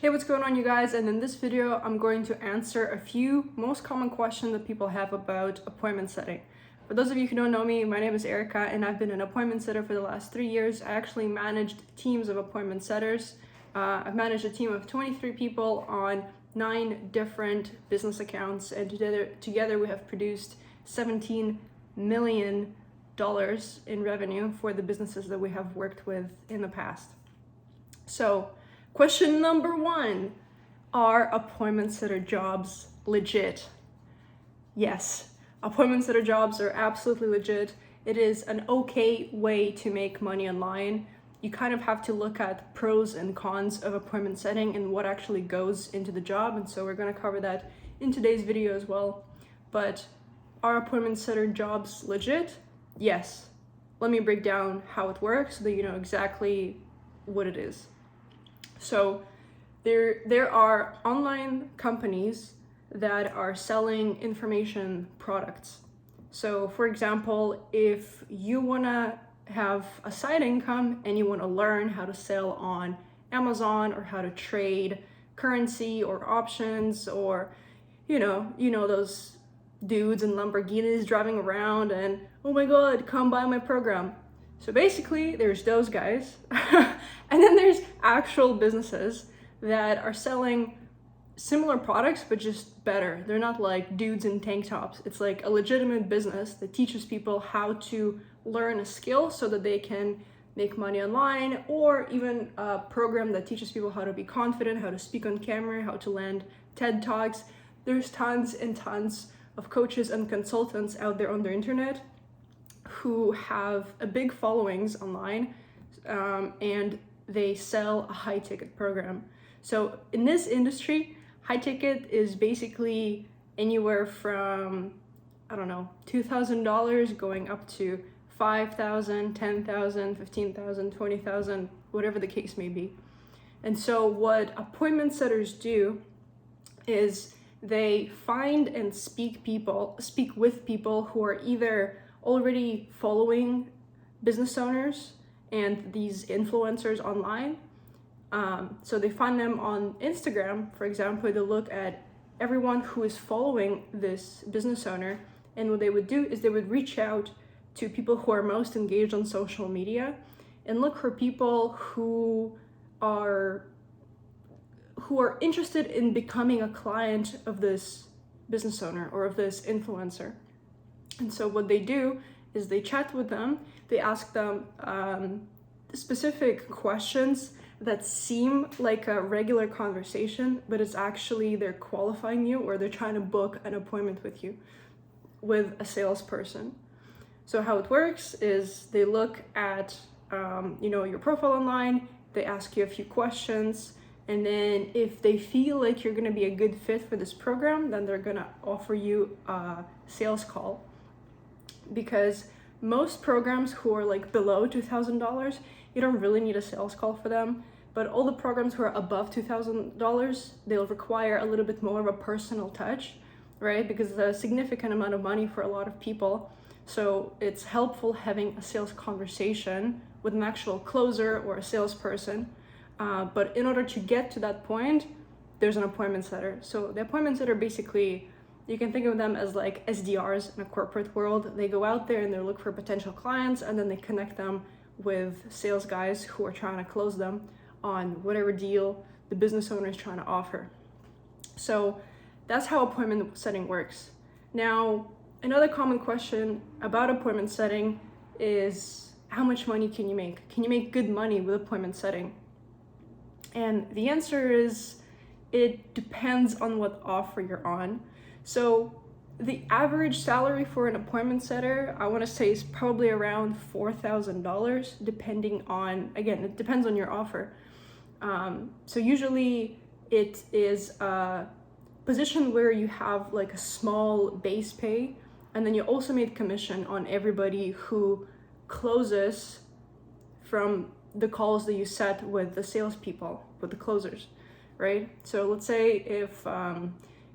Hey, what's going on, you guys? And in this video, I'm going to answer a few most common questions that people have about appointment setting. For those of you who don't know me, my name is Erica, and I've been an appointment setter for the last 3 years. I actually managed teams of appointment setters. I've managed a team of 23 people on 9 different business accounts, and together we have produced $17 million in revenue for the businesses that we have worked with in the past. So, question number 1, are appointment setter jobs legit? Yes, appointment setter jobs are absolutely legit. It is an okay way to make money online. You kind of have to look at pros and cons of appointment setting and what actually goes into the job. And so we're going to cover that in today's video as well. But are appointment setter jobs legit? Yes. Let me break down how it works so that you know exactly what it is. So there are online companies that are selling information products. So for example, if you want to have a side income and you want to learn how to sell on Amazon or how to trade currency or options, or you know those dudes in Lamborghinis driving around and, oh my god, come buy my program. So basically there's those guys and then there's actual businesses that are selling similar products but just better. They're not like dudes in tank tops. It's like a legitimate business that teaches people how to learn a skill so that they can make money online, or even a program that teaches people how to be confident, how to speak on camera, how to land TED Talks. There's tons and tons of coaches and consultants out there on the internet who have a big followings online, and they sell a high ticket program. So in this industry, high ticket is basically anywhere from, I don't know, $2,000 going up to $5,000, $10,000, $15,000, $20,000, whatever the case may be. And so what appointment setters do is they find and speak with people who are either already following business owners and these influencers online. So they find them on Instagram, for example. They look at everyone who is following this business owner, and what they would do is they would reach out to people who are most engaged on social media and look for people who are interested in becoming a client of this business owner or of this influencer. And so what they do is they chat with them, they ask them specific questions that seem like a regular conversation, but it's actually they're qualifying you, or they're trying to book an appointment with you, with a salesperson. So how it works is they look at your profile online, they ask you a few questions, and then if they feel like you're going to be a good fit for this program, then they're going to offer you a sales call. Because most programs who are like below $2,000, you don't really need a sales call for them. But all the programs who are above $2,000, they'll require a little bit more of a personal touch, right? Because it's a significant amount of money for a lot of people. So it's helpful having a sales conversation with an actual closer or a salesperson. But in order to get to that point, there's an appointment setter. So the appointment setter, basically, you can think of them as like SDRs in a corporate world. They go out there and they look for potential clients, and then they connect them with sales guys who are trying to close them on whatever deal the business owner is trying to offer. So that's how appointment setting works. Now, another common question about appointment setting is, how much money can you make? Can you make good money with appointment setting? And the answer is, it depends on what offer you're on. So the average salary for an appointment setter, I want to say, is probably around $4,000, depending on, again, it depends on your offer. So usually it is a position where you have like a small base pay, and then you also make commission on everybody who closes from the calls that you set with the salespeople, with the closers, right? So let's say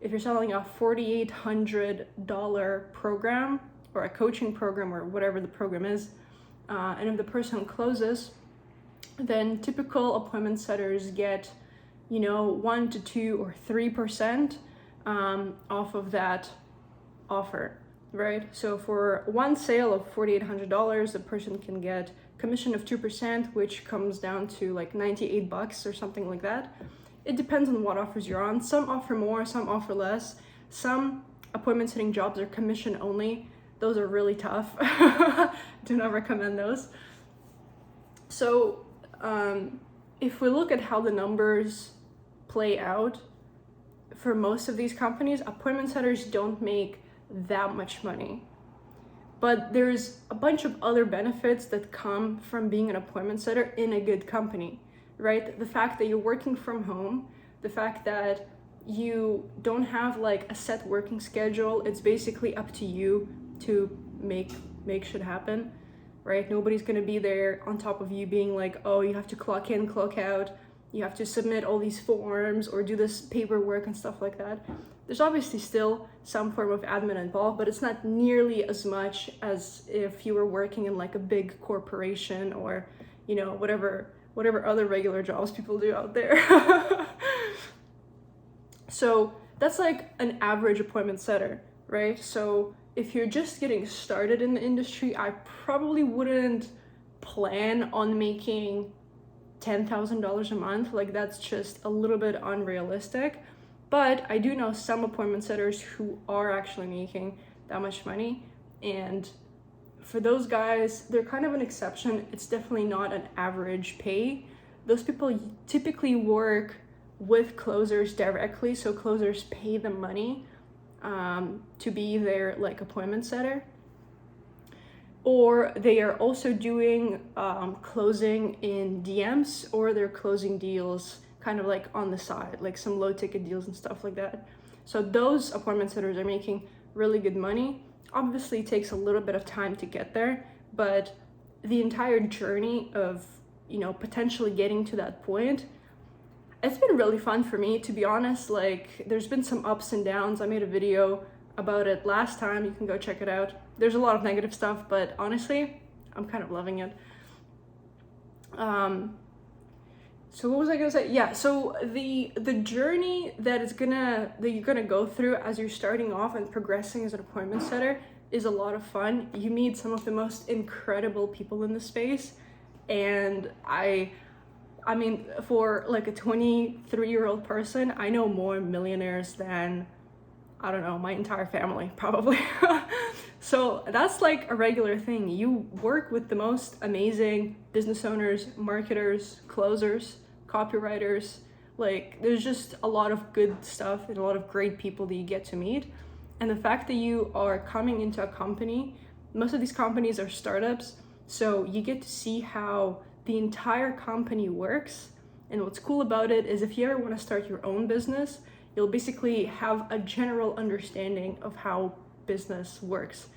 if you're selling a $4,800 program or a coaching program or whatever the program is, and if the person closes, then typical appointment setters get 1 to 2 or 3% off of that offer, right? So for one sale of $4,800, the person can get commission of 2%, which comes down to like $98 or something like that. It depends on what offers you're on. Some offer more, some offer less. Some appointment setting jobs are commission only. Those are really tough. Do not recommend those. So if we look at how the numbers play out, for most of these companies, appointment setters don't make that much money. But there's a bunch of other benefits that come from being an appointment setter in a good company, right? The fact that you're working from home, the fact that you don't have like a set working schedule, it's basically up to you to make shit happen, right? Nobody's gonna be there on top of you being like, oh, you have to clock in, clock out, you have to submit all these forms or do this paperwork and stuff like that. There's obviously still some form of admin involved, but it's not nearly as much as if you were working in like a big corporation or, whatever other regular jobs people do out there. So that's like an average appointment setter, right? So if you're just getting started in the industry, I probably wouldn't plan on making $10,000 a month. Like that's just a little bit unrealistic. But I do know some appointment setters who are actually making that much money. And for those guys, they're kind of an exception. It's definitely not an average pay. Those people typically work with closers directly. So closers pay them money to be their like appointment setter. Or they are also doing closing in DMs, or they're closing deals kind of like on the side, like some low ticket deals and stuff like that. So those appointment setters are making really good money. Obviously it takes a little bit of time to get there, but the entire journey of, potentially getting to that point, it's been really fun for me, to be honest. Like there's been some ups and downs. I made a video about it last time. You can go check it out. There's a lot of negative stuff, but honestly, I'm kind of loving it. So what was I gonna say? Yeah, so the journey that you're gonna go through as you're starting off and progressing as an appointment setter is a lot of fun. You meet some of the most incredible people in the space, and I mean, for like a 23-year-old person, I know more millionaires than, I don't know, my entire family, probably. So that's like a regular thing. You work with the most amazing business owners, marketers, closers, copywriters. Like there's just a lot of good stuff and a lot of great people that you get to meet. And the fact that you are coming into a company, most of these companies are startups, so you get to see how the entire company works. And what's cool about it is if you ever want to start your own business, you'll basically have a general understanding of how business works.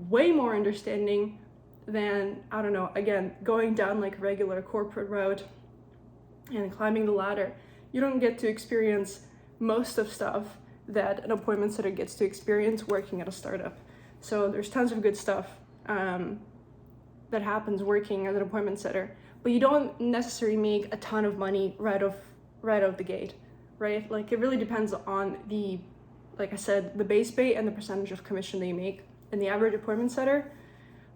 Way more understanding than, I don't know, again, going down like a regular corporate route and climbing the ladder. You don't get to experience most of stuff that an appointment setter gets to experience working at a startup. So there's tons of good stuff that happens working as an appointment setter, but you don't necessarily make a ton of money right out the gate, right? Like it really depends on the, like I said, the base pay and the percentage of commission that you make. And the average appointment setter,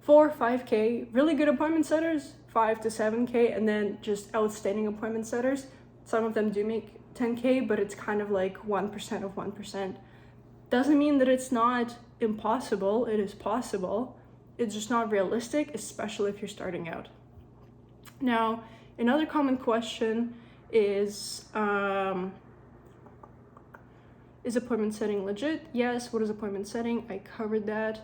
4, 5K, really good appointment setters, 5 to 7K, and then just outstanding appointment setters. Some of them do make 10K, but it's kind of like 1% of 1%. Doesn't mean that it's not impossible. It is possible. It's just not realistic, especially if you're starting out. Now, another common question is appointment setting legit? Yes. What is appointment setting? I covered that.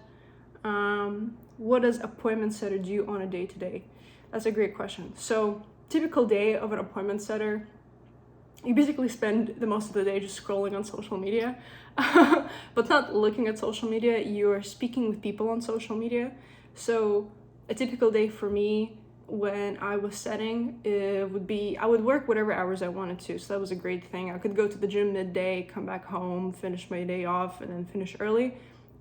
What does appointment setter do on a day-to-day? That's a great question. So typical day of an appointment setter, you basically spend the most of the day just scrolling on social media, but not looking at social media. You're speaking with people on social media. So a typical day for me when I was setting, it would be, I would work whatever hours I wanted to. So that was a great thing. I could go to the gym midday, come back home, finish my day off, and then finish early.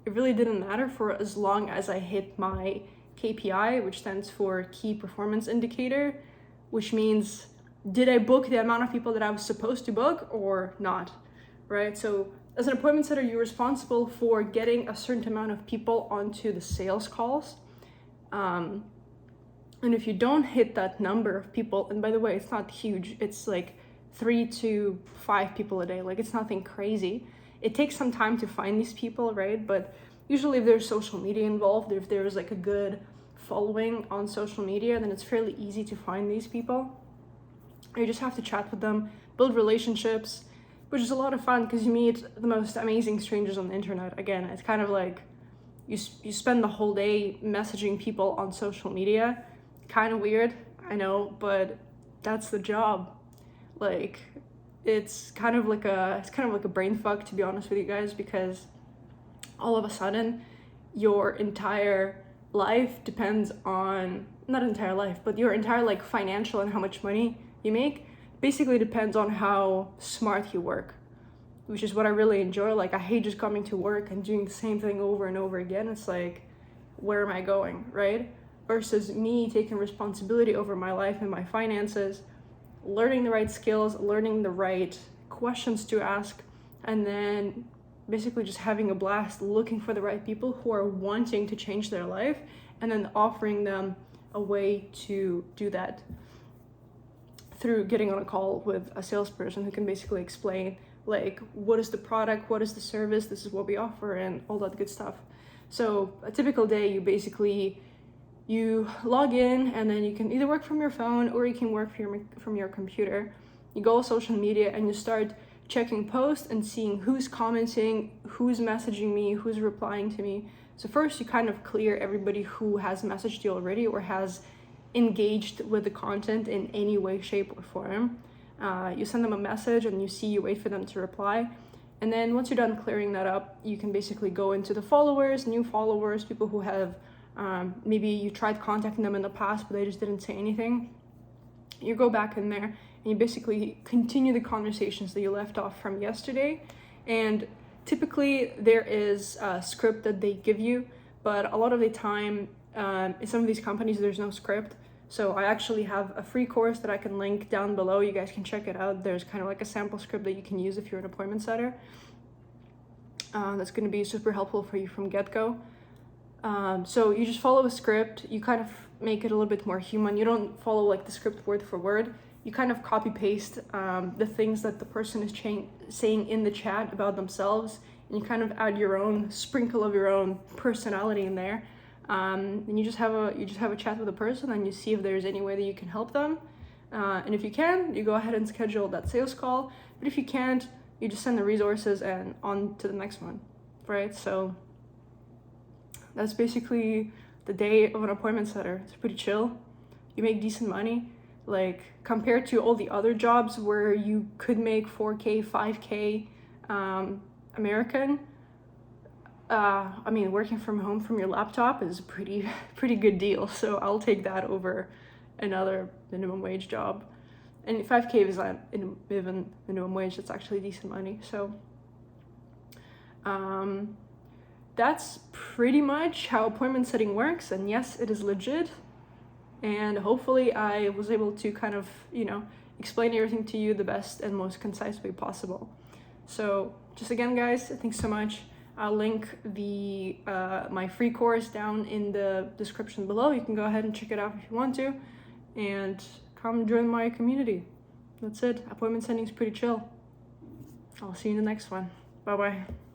It really didn't matter for as long as I hit my KPI, which stands for key performance indicator, which means did I book the amount of people that I was supposed to book or not, right? So as an appointment setter, you're responsible for getting a certain amount of people onto the sales calls. And if you don't hit that number of people, and by the way, it's not huge, it's like 3 to 5 people a day, like it's nothing crazy. It takes some time to find these people, right? But usually if there's social media involved, if there's like a good following on social media, then it's fairly easy to find these people. You just have to chat with them, build relationships, which is a lot of fun because you meet the most amazing strangers on the internet. Again, it's kind of like you spend the whole day messaging people on social media. Kind of weird, I know, but that's the job. Like, it's kind of like a brain fuck, to be honest with you guys, because all of a sudden your entire life depends on, not entire life, but your entire like financial and how much money you make basically depends on how smart you work, which is what I really enjoy. Like, I hate just coming to work and doing the same thing over and over again. It's like, where am I going, right? Versus me taking responsibility over my life and my finances, learning the right skills, learning the right questions to ask, and then basically just having a blast looking for the right people who are wanting to change their life, and then offering them a way to do that through getting on a call with a salesperson who can basically explain like, what is the product, what is the service, this is what we offer, and all that good stuff. So a typical day, you log in, and then you can either work from your phone or you can work from your computer. You go on social media and you start checking posts and seeing who's commenting, who's messaging me, who's replying to me. So first you kind of clear everybody who has messaged you already or has engaged with the content in any way, shape, or form. You send them a message and you wait for them to reply. And then once you're done clearing that up, you can basically go into the followers, new followers, people who have maybe you tried contacting them in the past, but they just didn't say anything. You go back in there and you basically continue the conversations that you left off from yesterday. And typically there is a script that they give you, but a lot of the time in some of these companies, there's no script. So I actually have a free course that I can link down below. You guys can check it out. There's kind of like a sample script that you can use if you're an appointment setter. That's going to be super helpful for you from get-go. So you just follow a script, you kind of make it a little bit more human. You don't follow like the script word for word. You kind of copy paste the things that the person is saying in the chat about themselves, and you kind of add your own sprinkle of your own personality in there. And you just have a chat with the person, and you see if there's any way that you can help them. And if you can, you go ahead and schedule that sales call. But if you can't, you just send the resources and on to the next one, right? So that's basically the day of an appointment setter. It's pretty chill. You make decent money. Like, compared to all the other jobs where you could make 4K, 5K American, I mean, working from home from your laptop is a pretty good deal. So I'll take that over another minimum wage job. And 5K is not even minimum wage, it's actually decent money. So that's pretty much how appointment setting works. And yes, it is legit. And hopefully I was able to kind of, explain everything to you the best and most concise way possible. So just again, guys, thanks so much. I'll link my free course down in the description below. You can go ahead and check it out if you want to, and come join my community. That's it. Appointment setting is pretty chill. I'll see you in the next one. Bye-bye.